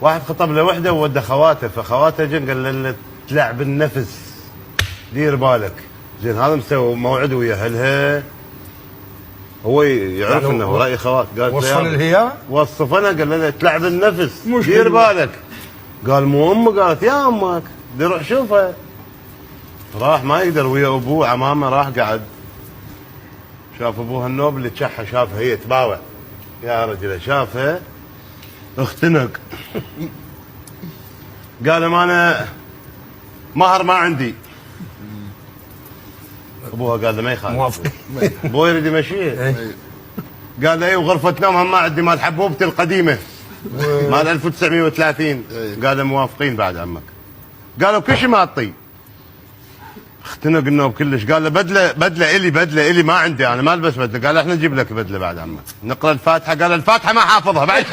واحد خطب له وحده وودى خواته، فخواته جن قال له تلعب النفس دير بالك. زين هذا مسوي موعد ويا اهلها، هو يعرف يعني انه راي خوات. قال وصفنا للهيا؟ وصفنا قال له تلعب النفس مش دير حلوة. بالك. قال مو امه؟ قالت يا امك بدي اروح شوفها. راح ما يقدر ويا ابوه عمامه، راح قعد شاف ابوها النوب اللي تشحى، شافها هي تباوع يا رجل، شافها اختنق. قال ما انا مهر ما عندي. ابوها قال له ما يخالف، موافق. ابوه يريد يمشيه. قال له اي وغرفه نوم هم ما عندي مال حبوبتي القديمه مال 1930. قال له موافقين بعد عمك. قالوا كل شيء ما اعطيه. اختنق النوب كلش. قال له بدله الي ما عندي انا ما البس بدله. قال له احنا نجيب لك بدله بعد عمك. نقرا الفاتحه. قال الفاتحه ما حافظها بعد.